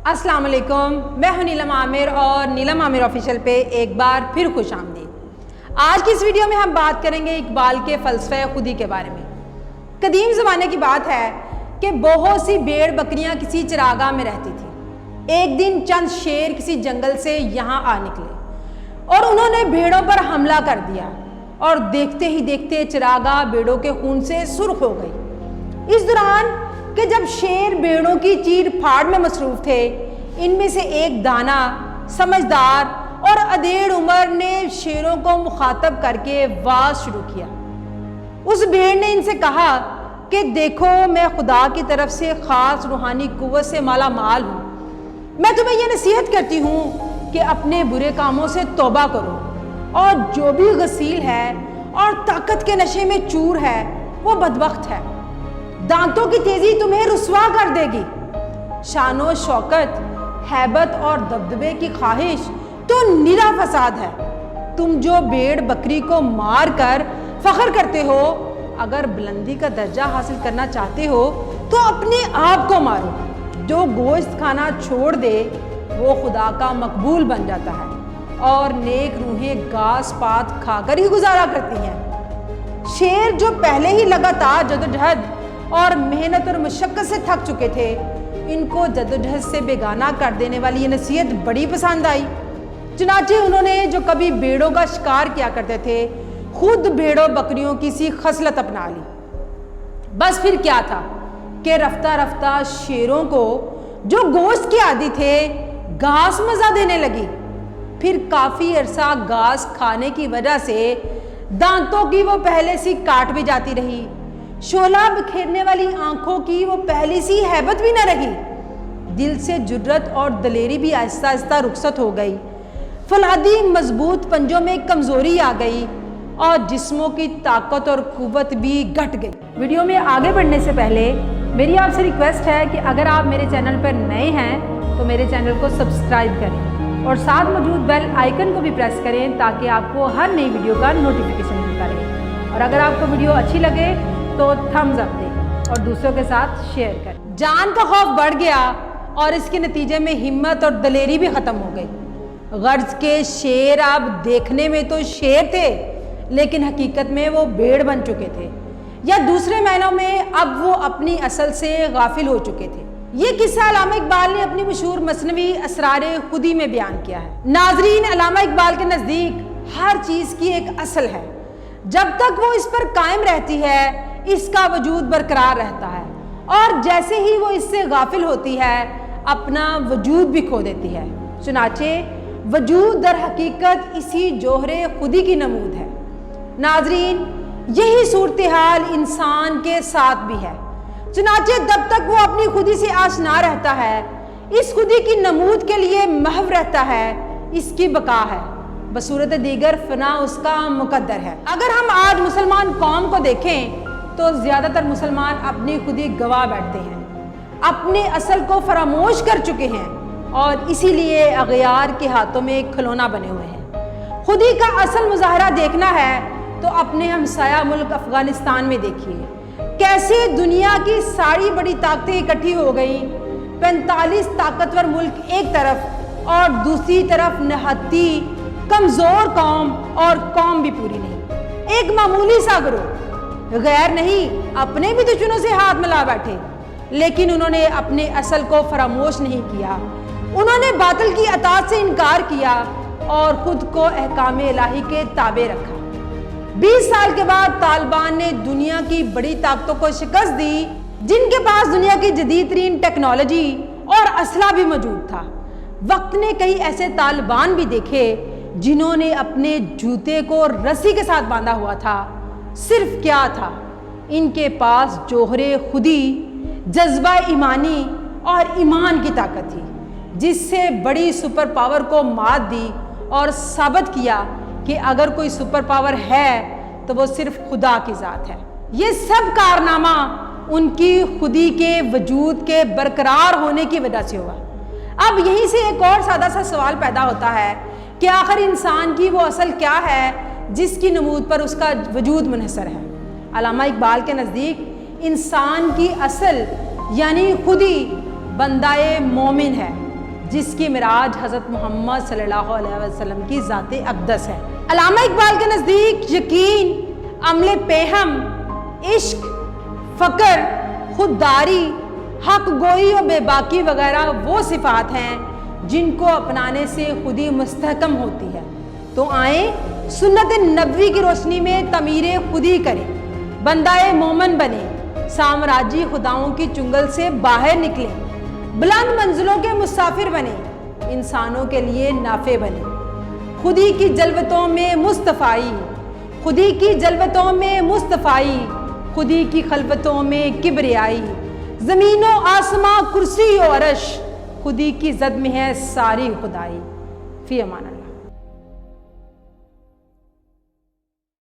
السلام علیکم، میں ہوں نیلم عامر اور نیلم عامر آفیشیل پہ ایک بار پھر خوش آمدید۔ آج کی اس ویڈیو میں ہم بات کریں گے اقبال کے فلسفہ خودی کے بارے میں۔ قدیم زمانے کی بات ہے کہ بہت سی بھیڑ بکریاں کسی چراگاہ میں رہتی تھیں۔ ایک دن چند شیر کسی جنگل سے یہاں آ نکلے اور انہوں نے بھیڑوں پر حملہ کر دیا اور دیکھتے ہی دیکھتے چراگاہ بھیڑوں کے خون سے سرخ ہو گئی۔ اس دوران کہ جب شیر بھیڑوں کی چیر پھاڑ میں مصروف تھے، ان میں سے ایک دانا، سمجھدار اور ادھیڑ عمر نے شیروں کو مخاطب کر کے واز شروع کیا۔ اس بھیڑ نے ان سے کہا کہ دیکھو، میں خدا کی طرف سے خاص روحانی قوت سے مالا مال ہوں۔ میں تمہیں یہ نصیحت کرتی ہوں کہ اپنے برے کاموں سے توبہ کرو، اور جو بھی غسیل ہے اور طاقت کے نشے میں چور ہے وہ بدبخت ہے۔ دانتوں کی تیزی تمہیں رسوا کر دے گی۔ شان و شوکت، ہیبت اور دبدبے کی خواہش تو نرا فساد ہے۔ تم جو بھیڑ بکری کو مار کر فخر کرتے ہو، اگر بلندی کا درجہ حاصل کرنا چاہتے ہو تو اپنے آپ کو مارو۔ جو گوشت کھانا چھوڑ دے وہ خدا کا مقبول بن جاتا ہے، اور نیک روحیں گھاس پات کھا کر ہی گزارا کرتی ہیں۔ شیر جو پہلے ہی لگاتار جدوجہد اور محنت اور مشقت سے تھک چکے تھے، ان کو جدوجہد سے بیگانہ کر دینے والی یہ نصیحت بڑی پسند آئی۔ چنانچہ انہوں نے جو کبھی بھیڑوں کا شکار کیا کرتے تھے، خود بھیڑوں بکریوں کی سی خصلت اپنا لی۔ بس پھر کیا تھا کہ رفتہ رفتہ شیروں کو جو گوشت کے عادی تھے گھاس مزہ دینے لگی۔ پھر کافی عرصہ گھاس کھانے کی وجہ سے دانتوں کی وہ پہلے سی کاٹ بھی جاتی رہی، شعلہ بکھیرنے والی آنکھوں کی وہ پہلی سی ہیبت بھی نہ رہی۔ دل سے جرت اور دلیری بھی آہستہ آہستہ رخصت ہو گئی۔ فولادی مضبوط پنجوں میں کمزوری آ گئی اور جسموں کی طاقت اور قوت بھی گھٹ گئی۔ ویڈیو میں آگے بڑھنے سے پہلے میری آپ سے ریکویسٹ ہے کہ اگر آپ میرے چینل پر نئے ہیں تو میرے چینل کو سبسکرائب کریں اور ساتھ موجود بیل آئیکن کو بھی پریس کریں تاکہ آپ کو ہر نئی ویڈیو کا نوٹیفیکیشن ملتا رہے۔ اور اگر آپ کو ویڈیو اچھی لگے تو تھمز اپ دیں اور دوسروں کے ساتھ شیئر کریں۔ جان کا خوف بڑھ گیا اور اس کے نتیجے میں ہمت اور دلیری بھی ختم ہو گئی۔ غرض کے شیر اب دیکھنے میں تو شیر تھے، لیکن حقیقت میں وہ بھیڑ بن چکے تھے، یا دوسرے معنوں میں اب وہ اپنی اصل سے غافل ہو چکے تھے۔ یہ قصہ علامہ اقبال نے اپنی مشہور مثنوی اسرار خودی میں بیان کیا ہے۔ ناظرین، علامہ اقبال کے نزدیک ہر چیز کی ایک اصل ہے، جب تک وہ اس پر قائم رہتی ہے اس کا وجود برقرار رہتا ہے، اور جیسے ہی وہ اس سے غافل ہوتی ہے اپنا وجود بھی کھو دیتی ہے۔ چنانچہ وجود در حقیقت اسی جوہر خودی کی نمود ہے۔ ناظرین، یہی صورتحال انسان کے ساتھ بھی ہے۔ چنانچہ جب تک وہ اپنی خودی سے آشنا رہتا ہے، اس خودی کی نمود کے لیے محو رہتا ہے، اس کی بقا ہے، بصورت دیگر فنا اس کا مقدر ہے۔ اگر ہم آج مسلمان قوم کو دیکھیں تو زیادہ تر مسلمان اپنی خودی گوا بیٹھتے ہیں، اپنے اصل کو فراموش کر چکے ہیں، اور اسی لیے اغیار کے ہاتھوں میں کھلونا بنے ہوئے ہیں۔ خودی کا اصل مظاہرہ دیکھنا ہے تو اپنے ہمسایہ ملک افغانستان میں دیکھیے، کیسے دنیا کی ساری بڑی طاقتیں اکٹھی ہو گئیں۔ 45 طاقتور ملک ایک طرف اور دوسری طرف نہتی کمزور قوم، اور قوم بھی پوری نہیں، ایک معمولی سا گروہ، غیر نہیں اپنے بھی دشمنوں سے ہاتھ ملا بیٹھے، لیکن انہوں نے اپنے اصل کو فراموش نہیں کیا۔ انہوں نے باطل کی اطاعت سے انکار کیا اور خود کو احکام الہی کے تابع رکھا۔ 20 سال کے بعد طالبان نے دنیا کی بڑی طاقتوں کو شکست دی، جن کے پاس دنیا کی جدید ترین ٹیکنالوجی اور اسلحہ بھی موجود تھا۔ وقت نے کئی ایسے طالبان بھی دیکھے جنہوں نے اپنے جوتے کو رسی کے ساتھ باندھا ہوا تھا۔ صرف کیا تھا؟ ان کے پاس جوہر خودی، جذبہ ایمانی اور ایمان کی طاقت تھی، جس سے بڑی سپر پاور کو مات دی اور ثابت کیا کہ اگر کوئی سپر پاور ہے تو وہ صرف خدا کی ذات ہے۔ یہ سب کارنامہ ان کی خودی کے وجود کے برقرار ہونے کی وجہ سے ہوا۔ اب یہیں سے ایک اور سادہ سا سوال پیدا ہوتا ہے کہ آخر انسان کی وہ اصل کیا ہے جس کی نمود پر اس کا وجود منحصر ہے؟ علامہ اقبال کے نزدیک انسان کی اصل یعنی خودی بندہ مومن ہے، جس کی معراج حضرت محمد صلی اللہ علیہ وسلم کی ذات اقدس ہے۔ علامہ اقبال کے نزدیک یقین، عمل پیہم، عشق، فقر، خودداری، حق گوئی اور بے باکی وغیرہ وہ صفات ہیں جن کو اپنانے سے خودی مستحکم ہوتی ہے۔ تو آئیں سنت نبوی کی روشنی میں تعمیر خودی کریں، بندہ مومن بنیں، سامراجی خداؤں کی چنگل سے باہر نکلیں، بلند منزلوں کے مسافر بنیں، انسانوں کے لیے نافع بنیں، خودی کی جلوتوں میں مصطفائی، خودی کی جلوتوں میں مصطفائی، خودی کی خلوتوں میں کبریائی، زمین و آسماں کرسی و عرش، خودی کی زد میں ہے ساری خدائی۔ فی امان اللہ۔